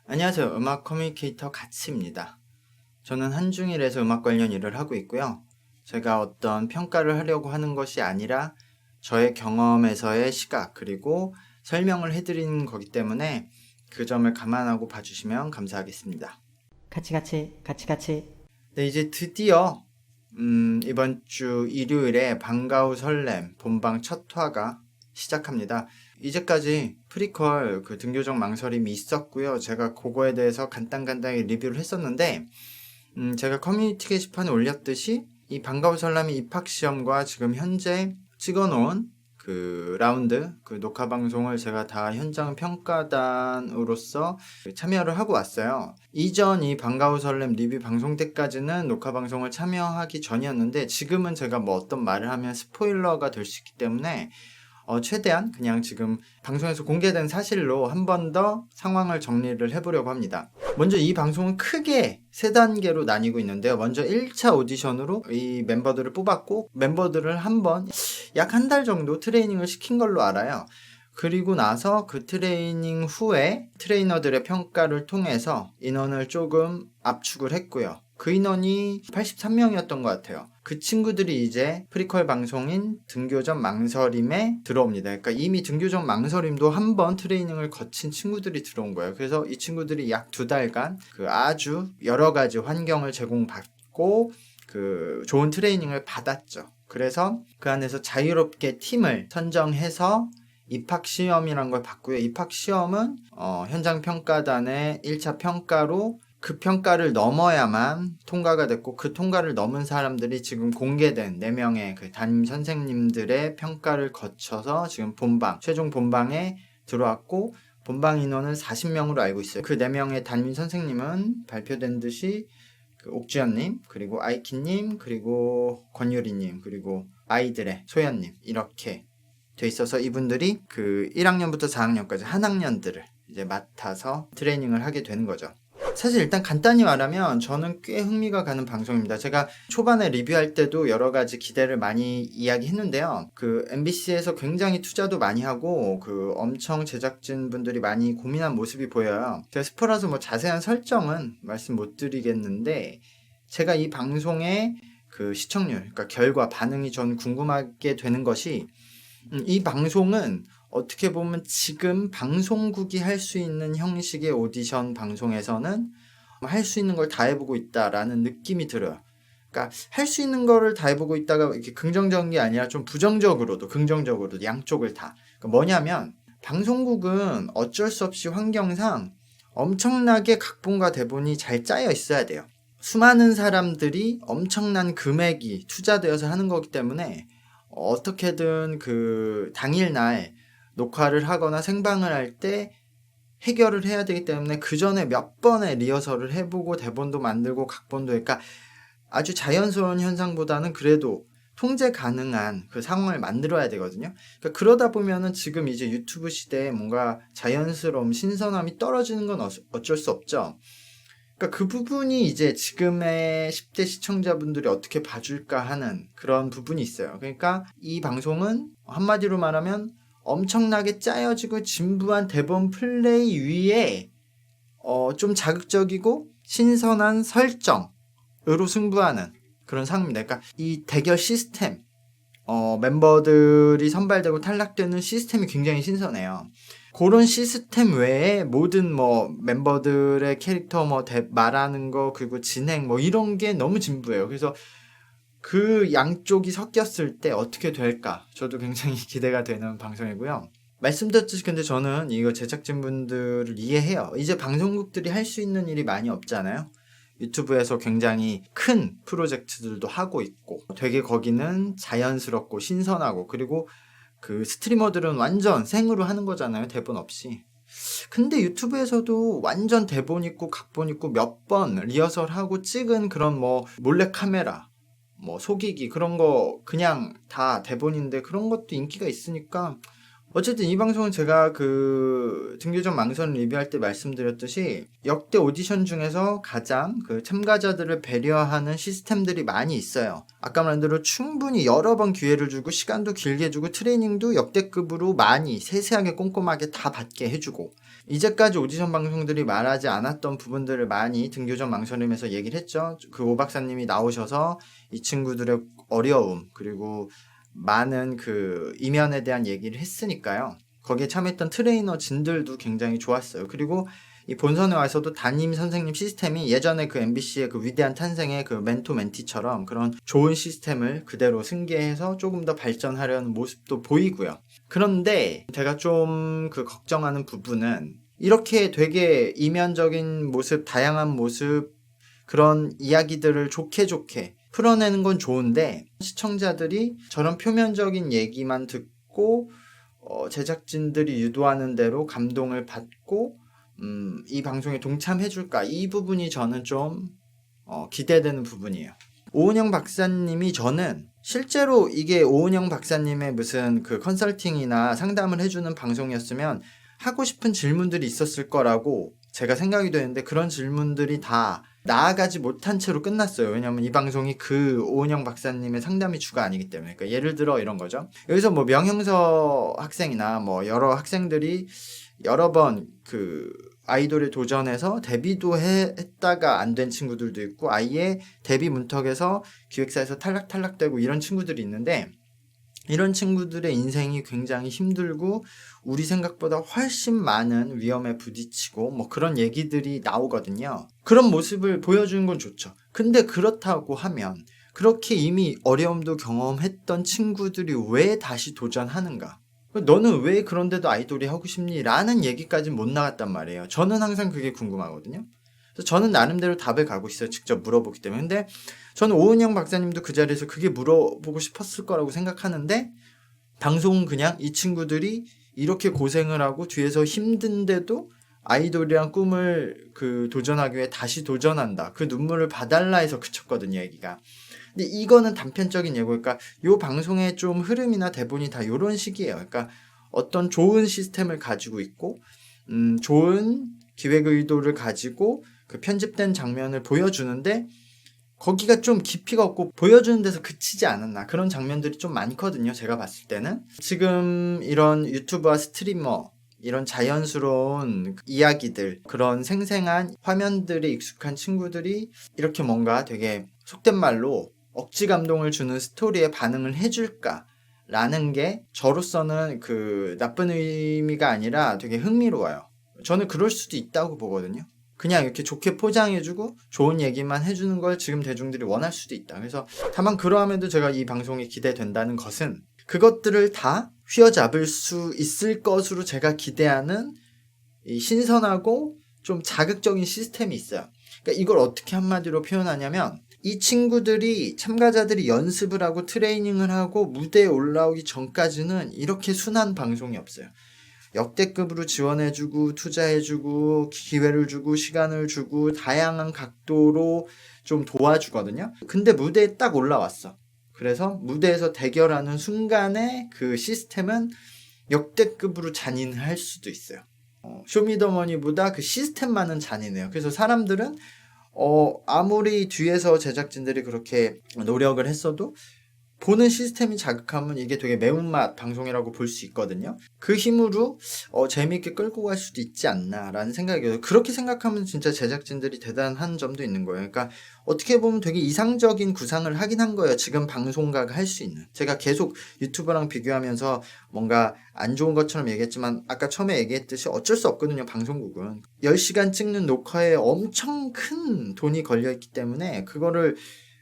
안녕하세요. 음악 커뮤니케이터 가치입니다. 저는 한중일에서 음악 관련 일을 하고 있고요. 제가 어떤 평가를 하려고 하는 것이 아니라 저의 경험에서의 시각 그리고 설명을 해드리는 거기 때문에 그 점을 감안하고 봐주시면 감사하겠습니다. 같이. 네, 이제 드디어 이번 주 일요일에 방과후 설렘 본방 첫 화가 시작합니다. 이제까지 프리퀄 그 등교적 망설임이 있었고요. 제가 그거에 대해서 간단하게 리뷰를 했었는데 제가 커뮤니티 게시판에 올렸듯이 이 방과후 설렘의 입학시험과 지금 현재 찍어놓은 그 라운드 그 녹화 방송을 제가 다 현장 평가단으로서 참여를 하고 왔어요. 이전 이 방과후 설렘 리뷰 방송 때까지는 녹화 방송을 참여하기 전이었는데 지금은 제가 뭐 어떤 말을 하면 스포일러가 될 수 있기 때문에 최대한 그냥 지금 방송에서 공개된 사실로 한 번 더 상황을 정리를 해보려고 합니다. 먼저 이 방송은 크게 세 단계로 나뉘고 있는데요. 먼저 1차 오디션으로 이 멤버들을 뽑았고 멤버들을 한번 약 한 달 정도 트레이닝을 시킨 걸로 알아요. 그리고 나서 그 트레이닝 후에 트레이너들의 평가를 통해서 인원을 조금 압축을 했고요. 그 인원이 83명이었던 것 같아요. 그 친구들이 이제 프리퀄 방송인 등교전 망설임에 들어옵니다. 그러니까 이미 등교전 망설임도 한 번 트레이닝을 거친 친구들이 들어온 거예요. 그래서 이 친구들이 약 2달간 그 아주 여러 가지 환경을 제공받고 그 좋은 트레이닝을 받았죠. 그래서 그 안에서 자유롭게 팀을 선정해서 입학시험이란 걸 봤고요. 입학시험은 현장 평가단의 1차 평가로 그 평가를 넘어야만 통과가 됐고 그 통과를 넘은 사람들이 지금 공개된 4명의 그 담임 선생님들의 평가를 거쳐서 지금 최종 본방에 들어왔고 본방 인원은 40명으로 알고 있어요. 그 4명의 담임 선생님은 발표된 듯이 그 옥주현님, 그리고 아이키님, 그리고 권유리님, 그리고 아이들의 소연님 이렇게 돼 있어서 이분들이 그 1학년부터 4학년까지 한 학년들을 이제 맡아서 트레이닝을 하게 되는 거죠. 사실 일단 간단히 말하면 저는 꽤 흥미가 가는 방송입니다. 제가 초반에 리뷰할 때도 여러 가지 기대를 많이 이야기했는데요. 그 MBC에서 굉장히 투자도 많이 하고 그 엄청 제작진 분들이 많이 고민한 모습이 보여요. 제가 스포라서 뭐 자세한 설정은 말씀 못 드리겠는데 제가 이 방송의 그 시청률, 그러니까 결과, 반응이 전 궁금하게 되는 것이 이 방송은 어떻게 보면 지금 방송국이 할 수 있는 형식의 오디션 방송에서는 할 수 있는 걸 다 해보고 있다라는 느낌이 들어요. 그러니까 할 수 있는 거를 다 해보고 있다가 이렇게 긍정적인 게 아니라 좀 부정적으로도 긍정적으로도 양쪽을 다. 그러니까 뭐냐면 방송국은 어쩔 수 없이 환경상 엄청나게 각본과 대본이 잘 짜여 있어야 돼요. 수많은 사람들이 엄청난 금액이 투자되어서 하는 거기 때문에 어떻게든 그 당일날 녹화를 하거나 생방을 할 때 해결을 해야 되기 때문에 그 전에 몇 번의 리허설을 해보고 대본도 만들고 각본도 그러니까 아주 자연스러운 현상보다는 그래도 통제 가능한 그 상황을 만들어야 되거든요. 그러니까 그러다 보면은 지금 이제 유튜브 시대에 뭔가 자연스러움, 신선함이 떨어지는 건 어쩔 수 없죠. 그러니까 그 부분이 이제 지금의 10대 시청자분들이 어떻게 봐줄까 하는 그런 부분이 있어요. 그러니까 이 방송은 한마디로 말하면 엄청나게 짜여지고 진부한 대본 플레이 위에 좀 자극적이고 신선한 설정으로 승부하는 그런 상황입니다. 그러니까 이 대결 시스템, 멤버들이 선발되고 탈락되는 시스템이 굉장히 신선해요. 그런 시스템 외에 모든 뭐 멤버들의 캐릭터 뭐 말하는 거 그리고 진행 뭐 이런 게 너무 진부해요. 그래서 그 양쪽이 섞였을 때 어떻게 될까? 저도 굉장히 기대가 되는 방송이고요. 말씀드렸듯이 근데 저는 이거 제작진분들을 이해해요. 이제 방송국들이 할 수 있는 일이 많이 없잖아요. 유튜브에서 굉장히 큰 프로젝트들도 하고 있고 되게 거기는 자연스럽고 신선하고 그리고 그 스트리머들은 완전 생으로 하는 거잖아요. 대본 없이. 근데 유튜브에서도 완전 대본 있고 각본 있고 몇 번 리허설하고 찍은 그런 뭐 몰래카메라 뭐 속이기 그런 거 그냥 다 대본인데 그런 것도 인기가 있으니까 어쨌든 이 방송은 제가 그 등교전 망선 리뷰할 때 말씀드렸듯이 역대 오디션 중에서 가장 그 참가자들을 배려하는 시스템들이 많이 있어요. 아까 말한 대로 충분히 여러 번 기회를 주고 시간도 길게 주고 트레이닝도 역대급으로 많이 세세하게 꼼꼼하게 다 받게 해주고 이제까지 오디션 방송들이 말하지 않았던 부분들을 많이 등교적 망설임에서 얘기를 했죠. 그 오 박사님이 나오셔서 이 친구들의 어려움 그리고 많은 그 이면에 대한 얘기를 했으니까요. 거기에 참여했던 트레이너 진들도 굉장히 좋았어요. 그리고 이 본선에 와서도 담임 선생님 시스템이 예전에 그 MBC의 그 위대한 탄생의 그 멘토 멘티처럼 그런 좋은 시스템을 그대로 승계해서 조금 더 발전하려는 모습도 보이고요. 그런데 제가 좀 그 걱정하는 부분은 이렇게 되게 이면적인 모습, 다양한 모습, 그런 이야기들을 좋게 풀어내는 건 좋은데 시청자들이 저런 표면적인 얘기만 듣고 제작진들이 유도하는 대로 감동을 받고 이 방송에 동참해줄까? 이 부분이 저는 좀 기대되는 부분이에요. 오은영 박사님이 저는 실제로 이게 오은영 박사님의 무슨 그 컨설팅이나 상담을 해주는 방송이었으면 하고 싶은 질문들이 있었을 거라고 제가 생각이 되는데 그런 질문들이 다 나아가지 못한 채로 끝났어요. 왜냐면 이 방송이 그 오은영 박사님의 상담이 주가 아니기 때문에. 그러니까 예를 들어 이런 거죠. 여기서 뭐 명형서 학생이나 뭐 여러 학생들이 여러 번 그 아이돌에 도전해서 데뷔도 했다가 안 된 친구들도 있고 아예 데뷔 문턱에서 기획사에서 탈락되고 이런 친구들이 있는데 이런 친구들의 인생이 굉장히 힘들고 우리 생각보다 훨씬 많은 위험에 부딪히고 뭐 그런 얘기들이 나오거든요. 그런 모습을 보여주는 건 좋죠. 근데 그렇다고 하면 그렇게 이미 어려움도 경험했던 친구들이 왜 다시 도전하는가? 너는 왜 그런데도 아이돌이 하고 싶니? 라는 얘기까지는 못 나갔단 말이에요. 저는 항상 그게 궁금하거든요. 그래서 저는 나름대로 답을 가고 있어요. 직접 물어보기 때문에. 근데 저는 오은영 박사님도 그 자리에서 그게 물어보고 싶었을 거라고 생각하는데 방송은 그냥 이 친구들이 이렇게 고생을 하고 뒤에서 힘든데도 아이돌이란 꿈을 그 도전하기 위해 다시 도전한다. 그 눈물을 봐달라 해서 그쳤거든요, 얘기가. 근데 이거는 단편적인 예고. 그러니까 요 방송의 좀 흐름이나 대본이 다 요런 식이에요. 그러니까 어떤 좋은 시스템을 가지고 있고, 좋은 기획 의도를 가지고 그 편집된 장면을 보여주는데 거기가 좀 깊이가 없고 보여주는 데서 그치지 않았나 그런 장면들이 좀 많거든요. 제가 봤을 때는 지금 이런 유튜버와 스트리머 이런 자연스러운 이야기들 그런 생생한 화면들에 익숙한 친구들이 이렇게 뭔가 되게 속된 말로 억지 감동을 주는 스토리에 반응을 해줄까 라는 게 저로서는 그 나쁜 의미가 아니라 되게 흥미로워요. 저는 그럴 수도 있다고 보거든요. 그냥 이렇게 좋게 포장해주고 좋은 얘기만 해주는 걸 지금 대중들이 원할 수도 있다. 그래서 다만 그러함에도 제가 이 방송이 기대된다는 것은 그것들을 다 휘어잡을 수 있을 것으로 제가 기대하는 이 신선하고 좀 자극적인 시스템이 있어요. 그러니까 이걸 어떻게 한마디로 표현하냐면 이 친구들이 참가자들이 연습을 하고 트레이닝을 하고 무대에 올라오기 전까지는 이렇게 순한 방송이 없어요. 역대급으로 지원해주고 투자해주고 기회를 주고 시간을 주고 다양한 각도로 좀 도와주거든요. 근데 무대에 딱 올라왔어. 그래서 무대에서 대결하는 순간에 그 시스템은 역대급으로 잔인할 수도 있어요. 쇼미더머니보다 그 시스템만은 잔인해요. 그래서 사람들은 아무리 뒤에서 제작진들이 그렇게 노력을 했어도 보는 시스템이 자극하면 이게 되게 매운맛 방송이라고 볼 수 있거든요. 그 힘으로 재미있게 끌고 갈 수도 있지 않나라는 생각이 들어요. 그렇게 생각하면 진짜 제작진들이 대단한 점도 있는 거예요. 그러니까 어떻게 보면 되게 이상적인 구상을 하긴 한 거예요. 지금 방송가가 할 수 있는. 제가 계속 유튜브랑 비교하면서 뭔가 안 좋은 것처럼 얘기했지만 아까 처음에 얘기했듯이 어쩔 수 없거든요. 방송국은. 10시간 찍는 녹화에 엄청 큰 돈이 걸려있기 때문에 그거를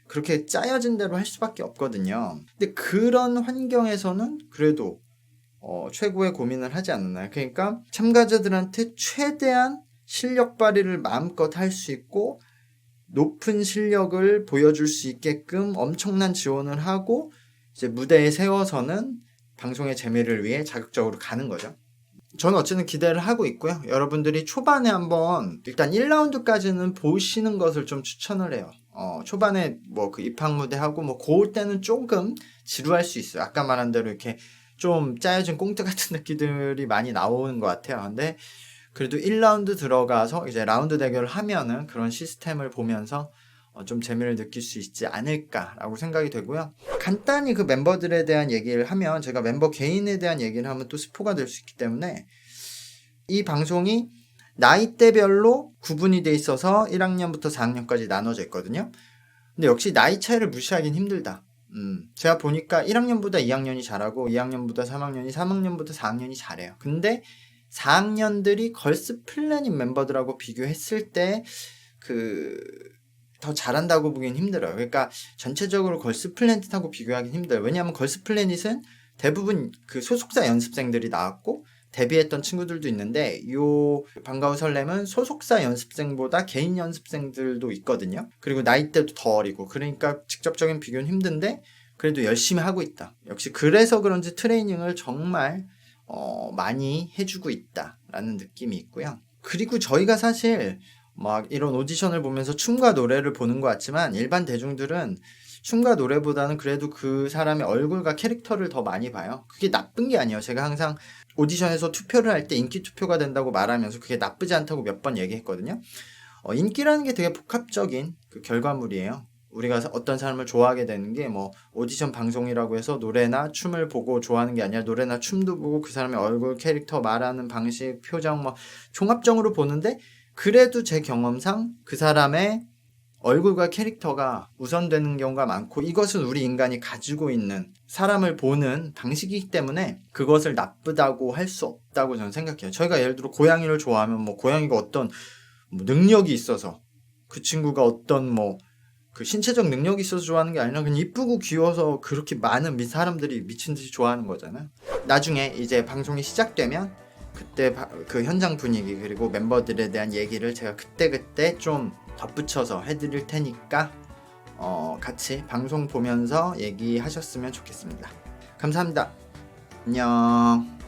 그렇게 짜여진 대로 할 수밖에 없거든요. 근데 그런 환경에서는 그래도 최고의 고민을 하지 않았나요? 그러니까 참가자들한테 최대한 실력 발휘를 마음껏 할 수 있고 높은 실력을 보여줄 수 있게끔 엄청난 지원을 하고 이제 무대에 세워서는 방송의 재미를 위해 자극적으로 가는 거죠. 저는 어쨌든 기대를 하고 있고요. 여러분들이 초반에 한번 일단 1라운드까지는 보시는 것을 좀 추천을 해요. 초반에 뭐 그 입학 무대하고 뭐 그럴 때는 조금 지루할 수 있어요. 아까 말한 대로 이렇게 좀 짜여진 꽁트 같은 느낌들이 많이 나오는 것 같아요. 근데 그래도 1라운드 들어가서 이제 라운드 대결을 하면은 그런 시스템을 보면서 좀 재미를 느낄 수 있지 않을까라고 생각이 되고요. 간단히 그 멤버들에 대한 얘기를 하면 제가 멤버 개인에 대한 얘기를 하면 또 스포가 될 수 있기 때문에 이 방송이 나이대별로 구분이 돼 있어서 1학년부터 4학년까지 나눠져 있거든요. 근데 역시 나이 차이를 무시하긴 힘들다. 제가 보니까 1학년보다 2학년이 잘하고 2학년보다 3학년이 3학년보다 4학년이 잘해요. 근데 4학년들이 걸스 플래닛 멤버들하고 비교했을 때 더 잘한다고 보기엔 힘들어요. 그러니까 전체적으로 걸스 플래닛하고 비교하기는 힘들어요. 왜냐하면 걸스 플래닛은 대부분 그 소속사 연습생들이 나왔고 데뷔했던 친구들도 있는데 요 방과후 설렘은 소속사 연습생보다 개인 연습생들도 있거든요. 그리고 나이대도 더 어리고 그러니까 직접적인 비교는 힘든데 그래도 열심히 하고 있다. 역시 그래서 그런지 트레이닝을 정말 많이 해주고 있다라는 느낌이 있고요. 그리고 저희가 사실 막 이런 오디션을 보면서 춤과 노래를 보는 것 같지만 일반 대중들은 춤과 노래보다는 그래도 그 사람의 얼굴과 캐릭터를 더 많이 봐요. 그게 나쁜 게 아니에요. 제가 항상 오디션에서 투표를 할 때 인기 투표가 된다고 말하면서 그게 나쁘지 않다고 몇 번 얘기했거든요. 인기라는 게 되게 복합적인 그 결과물이에요. 우리가 어떤 사람을 좋아하게 되는 게 뭐 오디션 방송이라고 해서 노래나 춤을 보고 좋아하는 게 아니라 노래나 춤도 보고 그 사람의 얼굴, 캐릭터, 말하는 방식, 표정 뭐 종합적으로 보는데 그래도 제 경험상 그 사람의 얼굴과 캐릭터가 우선되는 경우가 많고 이것은 우리 인간이 가지고 있는 사람을 보는 방식이기 때문에 그것을 나쁘다고 할 수 없다고 저는 생각해요. 저희가 예를 들어 고양이를 좋아하면 뭐 고양이가 어떤 능력이 있어서 그 친구가 어떤 뭐 그 신체적 능력이 있어서 좋아하는 게 아니라 그냥 이쁘고 귀여워서 그렇게 많은 사람들이 미친 듯이 좋아하는 거잖아요. 나중에 이제 방송이 시작되면 그때 그 현장 분위기 그리고 멤버들에 대한 얘기를 제가 그때 좀 덧붙여서 해드릴 테니까 같이 방송 보면서 얘기하셨으면 좋겠습니다. 감사합니다. 안녕.